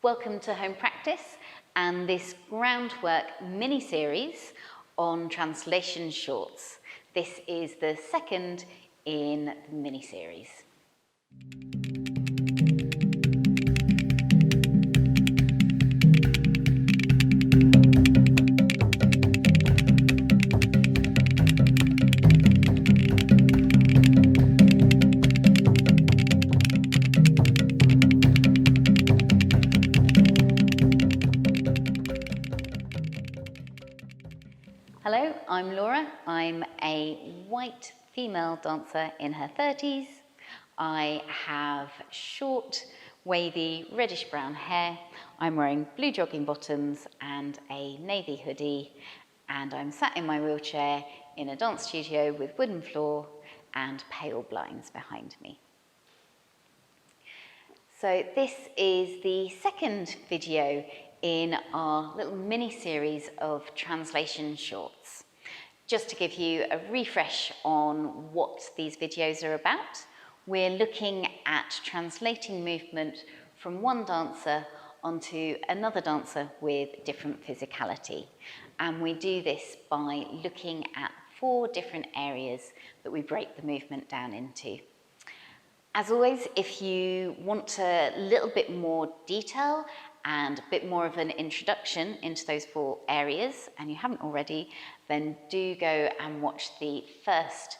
Welcome to Home Practice and this Groundwork mini-series on translation shorts. This is the second in the mini-series. Hello, I'm Laura. I'm a white female dancer in her 30s. I have short, wavy, reddish-brown hair. I'm wearing blue jogging bottoms and a navy hoodie, and I'm sat in my wheelchair in a dance studio with wooden floor and pale blinds behind me. So this is the second video in our little mini-series of translation shorts. Just to give you a refresh on what these videos are about, we're looking at translating movement from one dancer onto another dancer with different physicality. And we do this by looking at 4 different areas that we break the movement down into. As always, if you want a little bit more detail and a bit more of an introduction into those 4 areas, and you haven't already, then do go and watch the first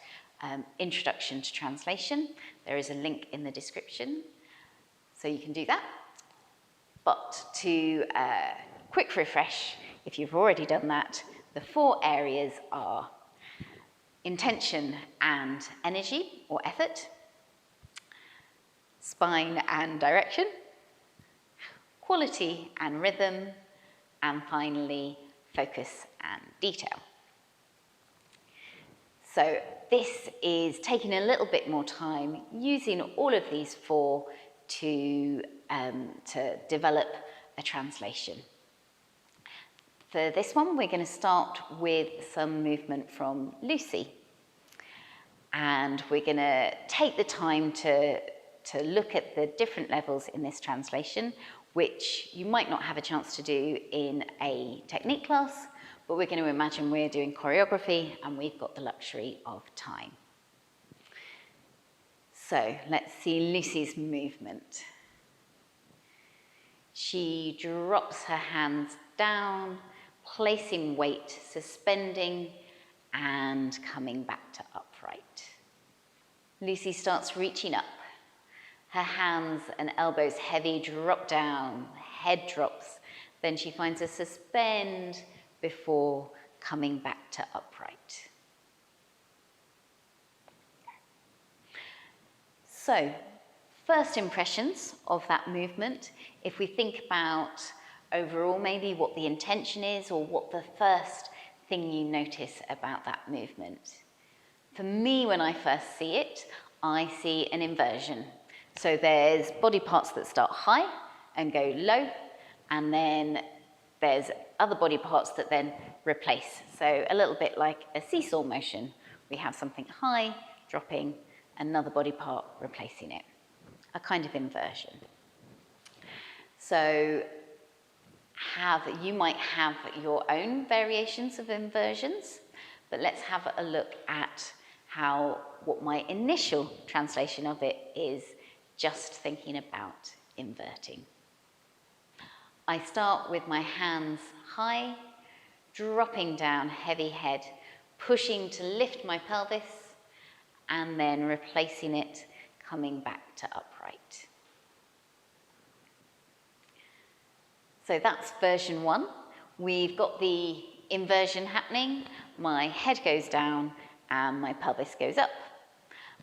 introduction to translation. There is a link in the description, so you can do that. But to quick refresh, if you've already done that, the 4 areas are intention and energy or effort, spine and direction, quality and rhythm, and finally, focus and detail. So this is taking a little bit more time using all of these 4 to develop a translation. For this one, we're going to start with some movement from Lucy. And we're going to take the time to look at the different levels in this translation, which you might not have a chance to do in a technique class, but we're going to imagine we're doing choreography and we've got the luxury of time. So let's see Lucy's movement. She drops her hands down, placing weight, suspending, and coming back to upright. Lucy starts reaching up. Her hands and elbows heavy, drop down, head drops. Then she finds a suspend before coming back to upright. So, first impressions of that movement, if we think about overall maybe what the intention is or what the first thing you notice about that movement. For me, when I first see it, I see an inversion. So there's body parts that start high and go low, and then there's other body parts that then replace. So a little bit like a seesaw motion. We have something high, dropping, another body part replacing it. A kind of inversion. So you might have your own variations of inversions, but let's have a look at what my initial translation of it is, just thinking about inverting. I start with my hands high, dropping down, heavy head, pushing to lift my pelvis, and then replacing it, coming back to upright. So that's version 1. We've got the inversion happening, my head goes down and my pelvis goes up.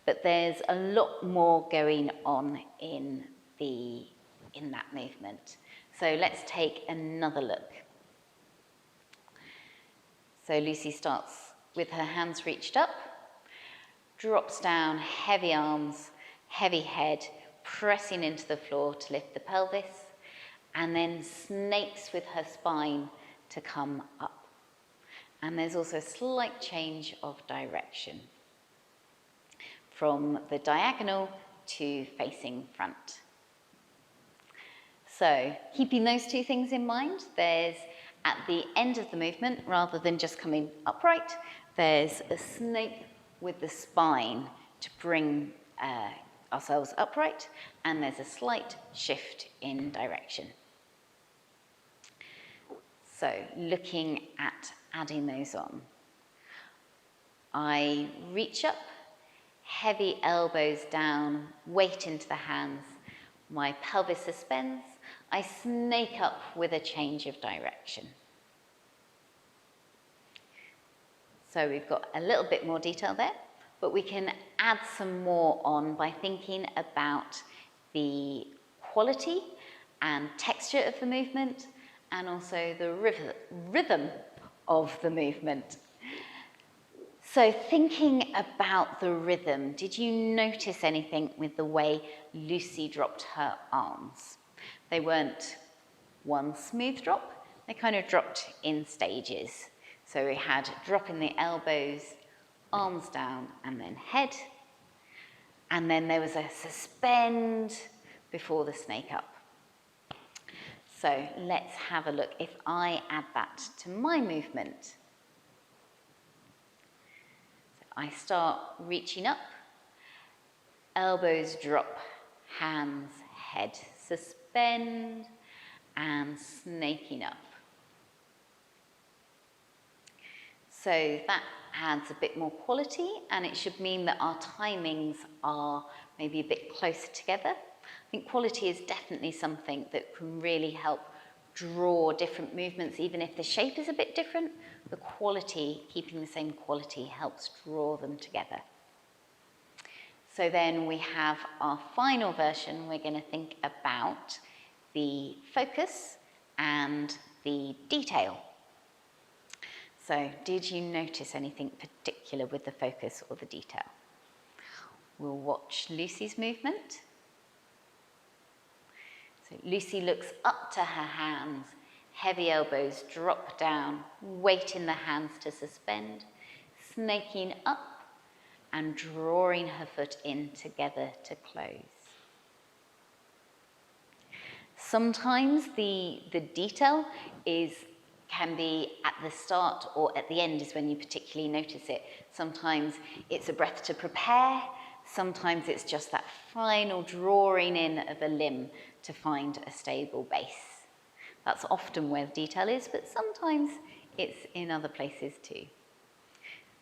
But there's a lot more going on in that movement. So let's take another look. So Lucy starts with her hands reached up, drops down, heavy arms, heavy head, pressing into the floor to lift the pelvis, and then snakes with her spine to come up. And there's also a slight change of direction from the diagonal to facing front. So keeping those two things in mind, there's at the end of the movement, rather than just coming upright, there's a snake with the spine to bring ourselves upright, and there's a slight shift in direction. So looking at adding those on, I reach up, heavy elbows down, weight into the hands, my pelvis suspends, I snake up with a change of direction. So we've got a little bit more detail there, but we can add some more on by thinking about the quality and texture of the movement, and also the rhythm of the movement. So thinking about the rhythm, did you notice anything with the way Lucy dropped her arms? They weren't one smooth drop, they kind of dropped in stages. So we had dropping the elbows, arms down, and then head. And then there was a suspend before the snake up. So let's have a look. If I add that to my movement, so I start reaching up, elbows drop, hands, head, suspend, and snaking up. So that adds a bit more quality, and it should mean that our timings are maybe a bit closer together. I think quality is definitely something that can really help draw different movements, even if the shape is a bit different. The quality, keeping the same quality, helps draw them together. So then we have our final version. We're going to think about the focus and the detail. So did you notice anything particular with the focus or the detail? We'll watch Lucy's movement. So Lucy looks up to her hands, heavy elbows drop down, weight in the hands to suspend, snaking up and drawing her foot in together to close. Sometimes the detail can be at the start or at the end is when you particularly notice it. Sometimes it's a breath to prepare, sometimes it's just that final drawing in of a limb to find a stable base. That's often where the detail is, but sometimes it's in other places too.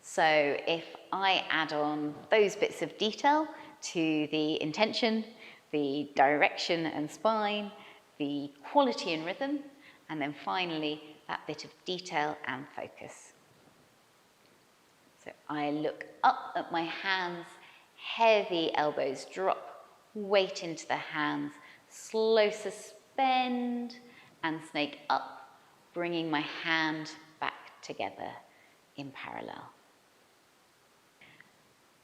So if I add on those bits of detail to the intention, the direction and spine, the quality and rhythm, and then finally that bit of detail and focus. So I look up at my hands, heavy elbows drop, weight into the hands, slow suspend and snake up, bringing my hand back together in parallel.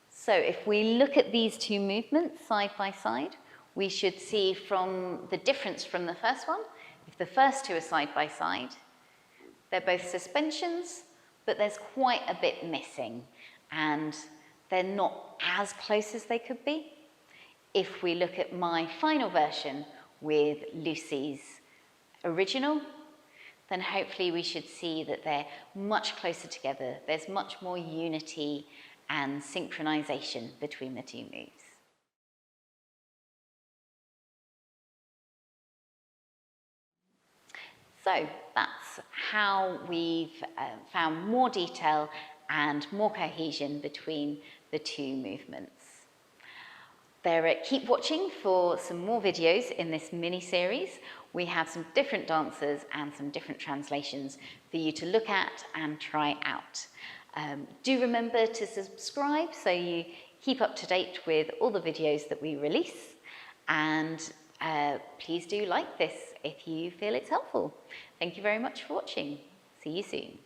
So if we look at these two movements side by side, we should see from the difference from the first one. If the first two are side by side, they're both suspensions, but there's quite a bit missing, and they're not as close as they could be. If we look at my final version with Lucy's original, then hopefully we should see that they're much closer together. There's much more unity and synchronization between the two moves. So that's how we've found more detail and more cohesion between the two movements. Keep watching for some more videos in this mini-series. We have some different dancers and some different translations for you to look at and try out. Do remember to subscribe so you keep up to date with all the videos that we release, and please do like this if you feel it's helpful. Thank you very much for watching. See you soon.